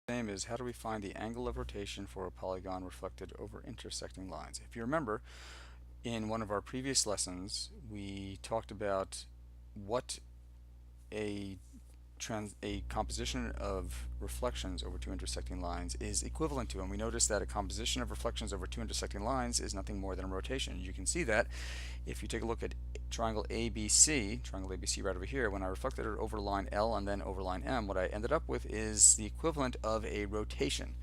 Same is how do we find the angle of rotation for a polygon reflected over intersecting lines? If you remember, in one of our previous lessons, we talked about what a a composition of reflections over two intersecting lines is equivalent to, and we noticed that a composition of reflections over two intersecting lines is nothing more than a rotation. You can see that if you take a look at triangle ABC right over here, when I reflected it over line L and then over line M, what I ended up with is the equivalent of a rotation.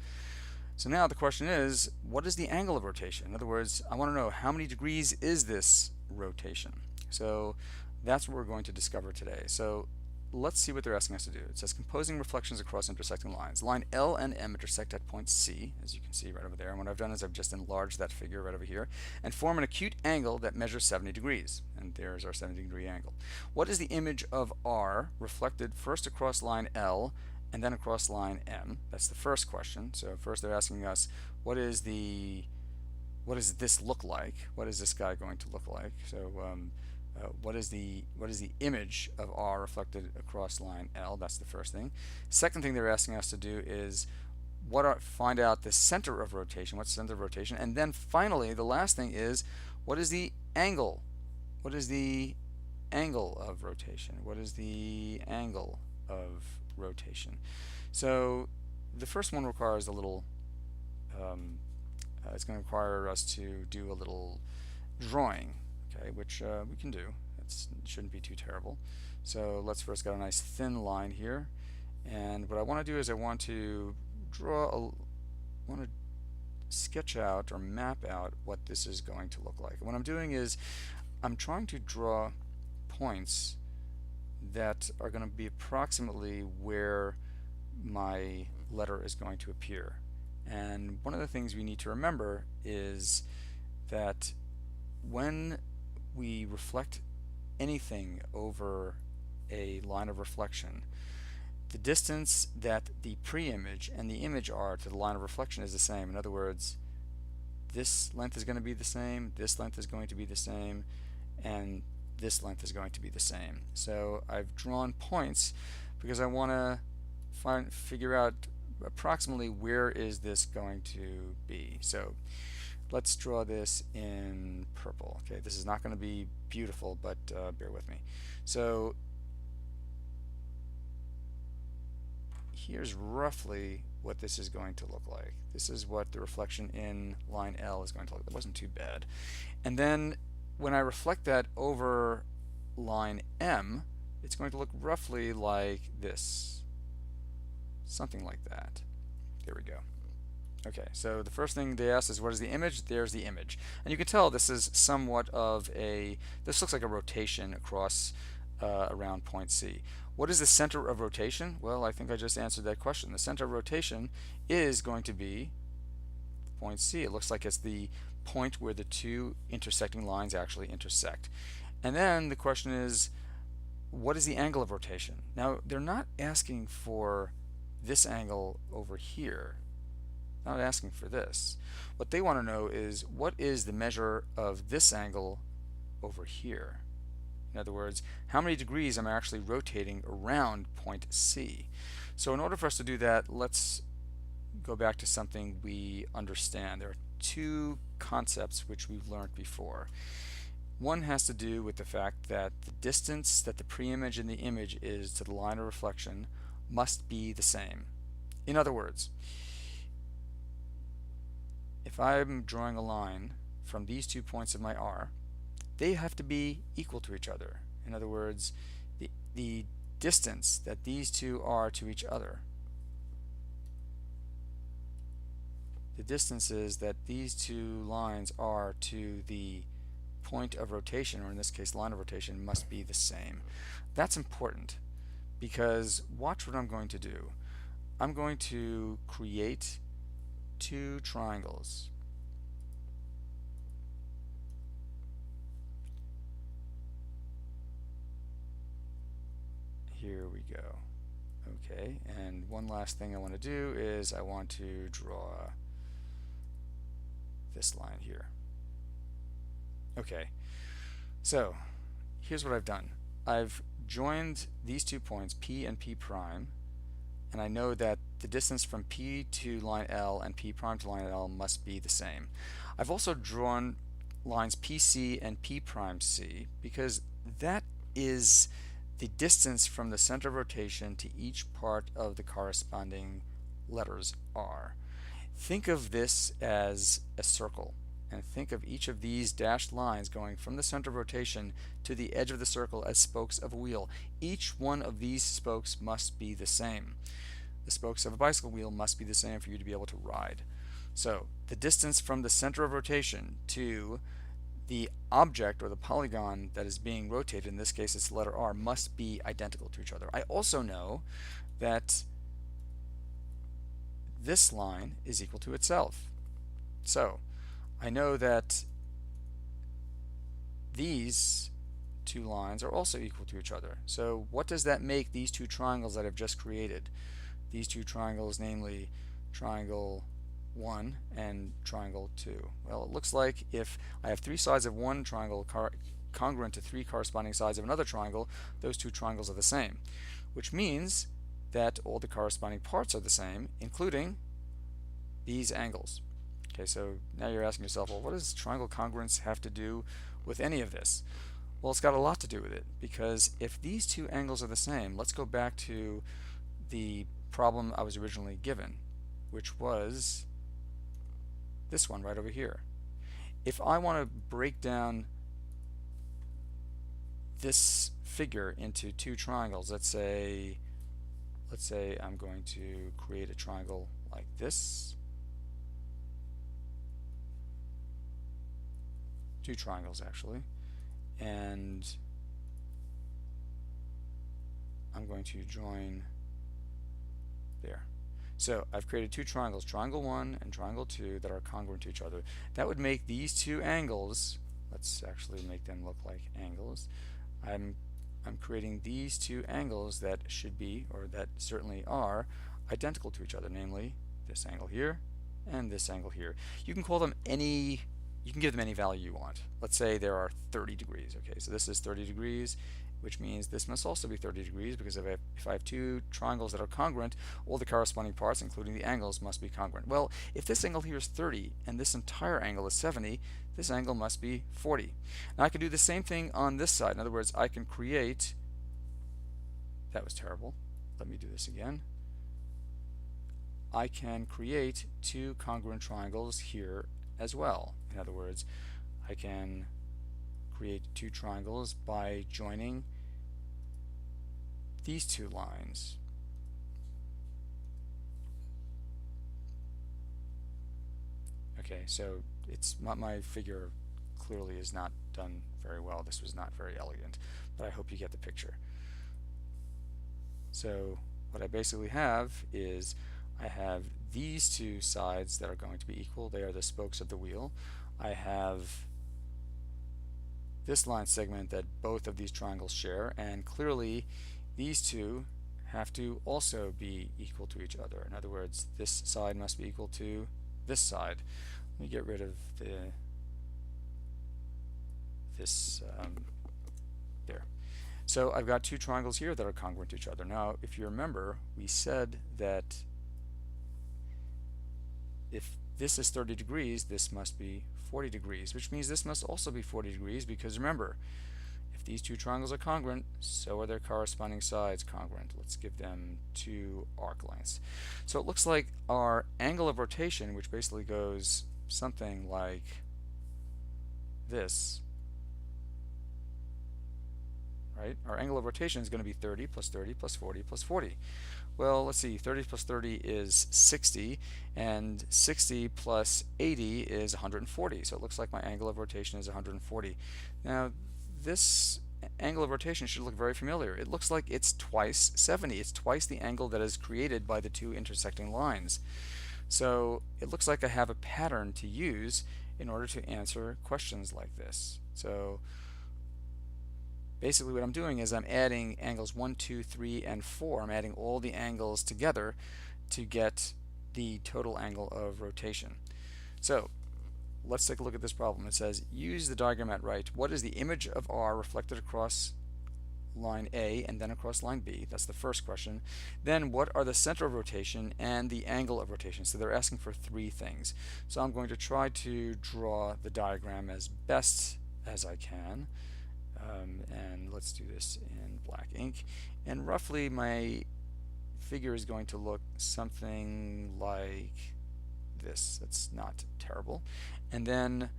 So now the question is, what is the angle of rotation? In other words, I want to know how many degrees is this rotation. So that's what we're going to discover today. So let's see what they're asking us to do. It says composing reflections across intersecting lines. Line L and M intersect at point C, as you can see right over there. And what I've done is I've just enlarged that figure right over here and form an acute angle that measures 70 degrees. And there's our 70-degree angle. What is the image of R reflected first across line L and then across line M? That's the first question. So first they're asking us, what does this look like? What is this guy going to look like? So what is the image of R reflected across line L? That's the first thing. Second thing they're asking us to do is find out the center of rotation. What's the center of rotation? And then finally, the last thing is, what is the angle? What is the angle of rotation? What is the angle of rotation? So the first one requires a little it's going to require us to do a little drawing, okay, which we can do. It shouldn't be too terrible. So let's first get a nice thin line here, and what I want to do is I want to sketch out or map out what this is going to look like. And what I'm doing is I'm trying to draw points that are going to be approximately where my letter is going to appear. And one of the things we need to remember is that when we reflect anything over a line of reflection, the distance that the pre-image and the image are to the line of reflection is the same. In other words, this length is going to be the same, this length is going to be the same, and this length is going to be the same. So I've drawn points because I want to figure out approximately where is this going to be. So let's draw this in purple. Okay, this is not going to be beautiful, but bear with me. So here's roughly what this is going to look like. This is what the reflection in line L is going to look like. That wasn't too bad. And then when I reflect that over line M, it's going to look roughly like this. Something like that. There we go. Okay, so the first thing they asked is what is the image? There's the image. And you can tell this is somewhat of this looks like a rotation across around point C. What is the center of rotation? Well, I think I just answered that question. The center of rotation is going to be point C. It looks like it's the point where the two intersecting lines actually intersect. And then the question is, what is the angle of rotation? Now, they're not asking for this angle over here. Not asking for this. What they want to know is, what is the measure of this angle over here? In other words, how many degrees am I actually rotating around point C? So in order for us to do that, let's go back to something we understand. There are two concepts which we've learned before. One has to do with the fact that the distance that the pre-image and the image is to the line of reflection must be the same. In other words, if I'm drawing a line from these 2 points of my R, they have to be equal to each other. In other words, the distance that these two are to each other, the distances that these two lines are to the point of rotation, or in this case line of rotation, must be the same. That's important because watch what I'm going to do. I'm going to create two triangles. Here we go. Okay, and one last thing I want to do is I want to draw this line here. Okay, so here's what I've done. I've joined these 2 points, P and P prime, and I know that the distance from P to line L and P prime to line L must be the same. I've also drawn lines PC and P prime C because that is the distance from the center of rotation to each part of the corresponding letters R. Think of this as a circle, and think of each of these dashed lines going from the center of rotation to the edge of the circle as spokes of a wheel. Each one of these spokes must be the same. The spokes of a bicycle wheel must be the same for you to be able to ride. So the distance from the center of rotation to the object or the polygon that is being rotated, in this case it's the letter R, must be identical to each other. I also know that this line is equal to itself. So I know that these two lines are also equal to each other. So what does that make these two triangles that I've just created? These two triangles, namely triangle 1 and triangle 2. Well, it looks like if I have three sides of one triangle congruent to three corresponding sides of another triangle, those two triangles are the same, which means that all the corresponding parts are the same, including these angles. Okay, so now you're asking yourself, well, what does triangle congruence have to do with any of this? Well, it's got a lot to do with it, because if these two angles are the same, let's go back to the problem I was originally given, which was this one right over here. If I want to break down this figure into two triangles, let's say I'm going to create a triangle like this. Two triangles actually, and I'm going to join there. So I've created two triangles, triangle 1 and triangle 2, that are congruent to each other. That would make these two angles, let's actually make them look like angles. I'm creating these two angles that should be, or that certainly are, identical to each other, namely this angle here and this angle here. You can call them you can give them any value you want. Let's say there are 30 degrees. Okay, so this is 30 degrees, which means this must also be 30 degrees, because if I have two triangles that are congruent, all the corresponding parts, including the angles, must be congruent. Well, if this angle here is 30 and this entire angle is 70, this angle must be 40. Now I can do the same thing on this side. In other words, I can create, that was terrible, let me do this again. I can create two congruent triangles here as well. In other words, I can create two triangles by joining these two lines. Okay, so it's my figure clearly is not done very well. This was not very elegant, but I hope you get the picture. So what I basically have is I have these two sides that are going to be equal. They are the spokes of the wheel. I have this line segment that both of these triangles share, and clearly these two have to also be equal to each other. In other words, this side must be equal to this side. Let me get rid of there. So I've got two triangles here that are congruent to each other. Now, if you remember, we said that if this is 30 degrees, this must be 40 degrees, which means this must also be 40 degrees, because remember, if these two triangles are congruent, so are their corresponding sides congruent. Let's give them two arc lengths. So it looks like our angle of rotation, which basically goes something like this, right? Our angle of rotation is going to be 30 plus 30 plus 40 plus 40. Well, let's see, 30 plus 30 is 60, and 60 plus 80 is 140. So it looks like my angle of rotation is 140. Now, this angle of rotation should look very familiar. It looks like it's twice 70. It's twice the angle that is created by the two intersecting lines. So it looks like I have a pattern to use in order to answer questions like this. So basically what I'm doing is I'm adding angles 1, 2, 3, and 4. I'm adding all the angles together to get the total angle of rotation. So let's take a look at this problem. It says, use the diagram at right. What is the image of R reflected across line A and then across line B? That's the first question. Then what are the center of rotation and the angle of rotation? So they're asking for three things. So I'm going to try to draw the diagram as best as I can. And let's do this in black ink. And roughly my figure is going to look something like this. That's not terrible. And then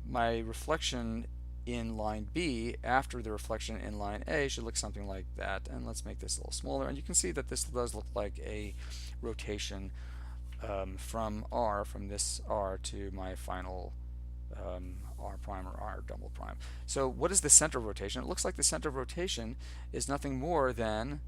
my reflection in line B after the reflection in line A should look something like that. And let's make this a little smaller. And you can see that this does look like a rotation from this R to my final R prime or R double prime. So what is the center of rotation? It looks like the center of rotation is nothing more than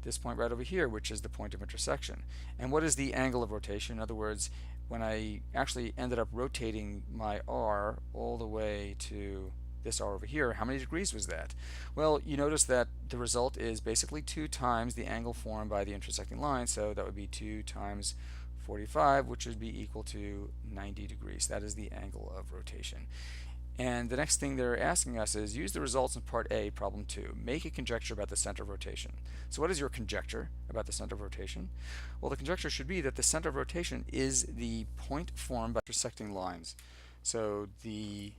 this point right over here, which is the point of intersection. And what is the angle of rotation? In other words, when I actually ended up rotating my R all the way to this R over here, how many degrees was that? Well, you notice that the result is basically 2 times the angle formed by the intersecting line, so that would be 2 times 45, which would be equal to 90 degrees. That is the angle of rotation. And the next thing they're asking us is use the results in part A, problem 2. Make a conjecture about the center of rotation. So what is your conjecture about the center of rotation? Well, the conjecture should be that the center of rotation is the point formed by intersecting lines. So the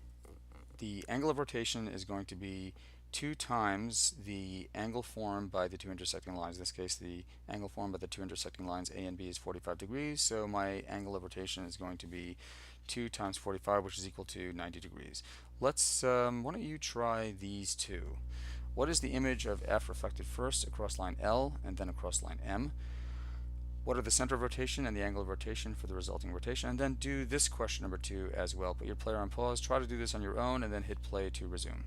angle of rotation is going to be 2 times the angle formed by the two intersecting lines. In this case, the angle formed by the two intersecting lines A and B is 45 degrees. So my angle of rotation is going to be 2 times 45, which is equal to 90 degrees. Let's, why don't you try these two? What is the image of F reflected first across line L and then across line M? What are the center of rotation and the angle of rotation for the resulting rotation? And then do this question number 2 as well. Put your player on pause, try to do this on your own, and then hit play to resume.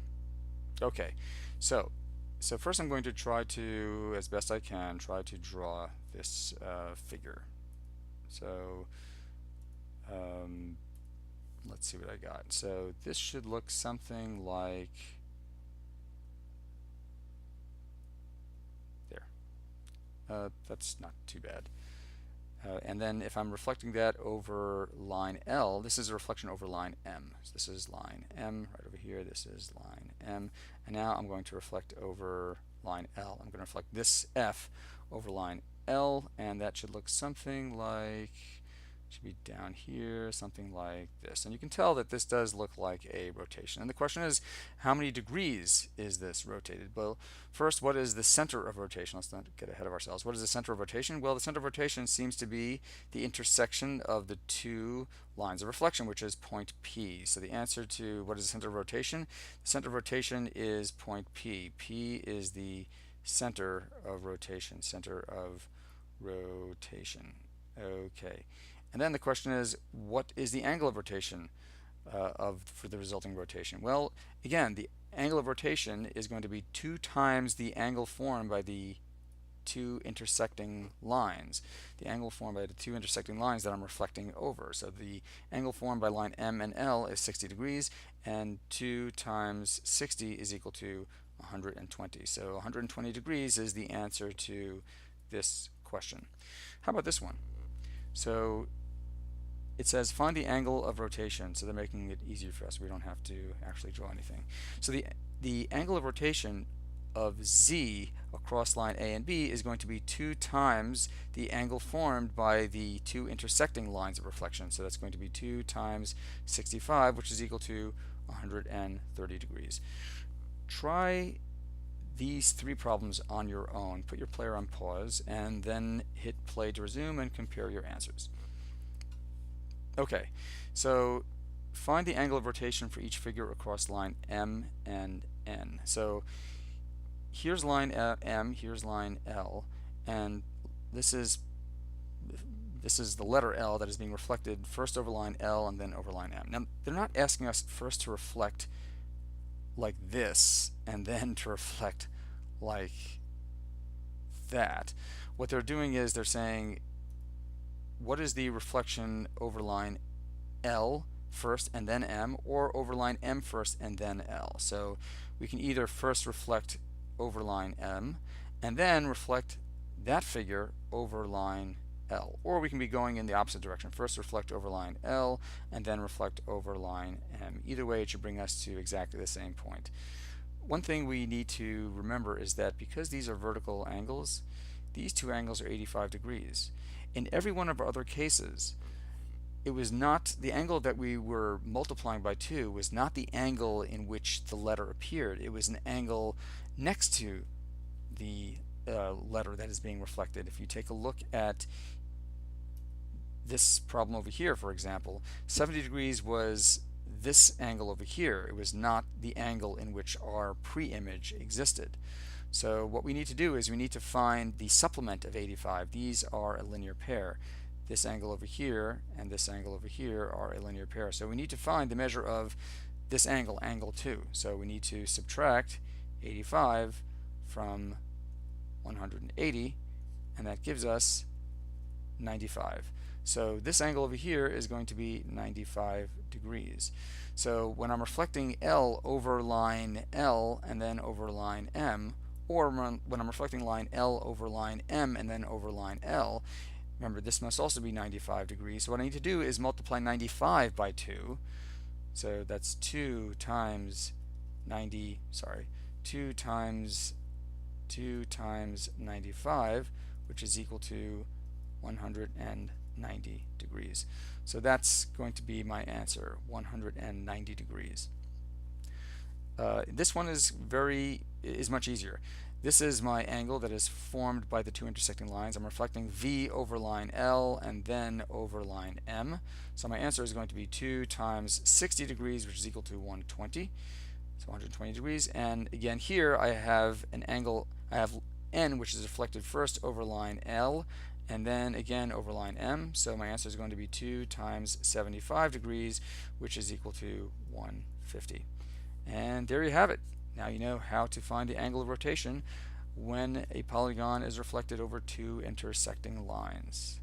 Okay, so first I'm going to try to, as best I can, try to draw this figure. So let's see what I got. So this should look something like there. That's not too bad. And then if I'm reflecting that over line L, this is a reflection over line M. So this is line M right over here. This is line M. And now I'm going to reflect over line L. I'm going to reflect this F over line L, and that should look something like, should be down here, something like this. And you can tell that this does look like a rotation. And the question is, how many degrees is this rotated? Well, first, what is the center of rotation? Let's not get ahead of ourselves. What is the center of rotation? Well, the center of rotation seems to be the intersection of the two lines of reflection, which is point P. So the answer to what is the center of rotation? The center of rotation is point P. P is the center of rotation. Center of rotation. Okay. And then the question is, what is the angle of rotation for the resulting rotation? Well, again, the angle of rotation is going to be 2 times the angle formed by the two intersecting lines. The angle formed by the two intersecting lines that I'm reflecting over. So the angle formed by line M and L is 60 degrees, and 2 times 60 is equal to 120. So 120 degrees is the answer to this question. How about this one? So it says find the angle of rotation, so they're making it easier for us. We don't have to actually draw anything. So the angle of rotation of Z across line A and B is going to be 2 times the angle formed by the two intersecting lines of reflection. So that's going to be 2 times 65, which is equal to 130 degrees. Try these 3 problems on your own. Put your player on pause and then hit play to resume and compare your answers. Okay, so find the angle of rotation for each figure across line M and N. So here's line M, here's line L, and this is the letter L that is being reflected first over line L and then over line M. Now, they're not asking us first to reflect like this and then to reflect like that. What they're doing is they're saying, what is the reflection over line L first and then M, or over line M first and then L? So we can either first reflect over line M and then reflect that figure over line L. Or we can be going in the opposite direction. First reflect over line L and then reflect over line M. Either way, it should bring us to exactly the same point. One thing we need to remember is that because these are vertical angles, these two angles are 85 degrees. In every one of our other cases, it was not the angle that we were multiplying by 2 was not the angle in which the letter appeared. It was an angle next to the letter that is being reflected. If you take a look at this problem over here, for example, 70 degrees was this angle over here. It was not the angle in which our pre-image existed. So what we need to do is we need to find the supplement of 85. These are a linear pair. This angle over here and this angle over here are a linear pair. So we need to find the measure of this angle, angle 2. So we need to subtract 85 from 180, and that gives us 95. So this angle over here is going to be 95 degrees. So when I'm reflecting L over line L and then over line M, or when I'm reflecting line L over line M and then over line L, remember this must also be 95 degrees. So what I need to do is multiply 95 by 2. So that's 2 times 95, which is equal to 190 degrees. So that's going to be my answer, 190 degrees. This one is much easier. This is my angle that is formed by the two intersecting lines. I'm reflecting V over line L and then over line M. So my answer is going to be 2 times 60 degrees, which is equal to 120. So 120 degrees. And again, here I have an angle, I have N, which is reflected first over line L and then again over line M. So my answer is going to be 2 times 75 degrees, which is equal to 150. And there you have it. Now you know how to find the angle of rotation when a polygon is reflected over two intersecting lines.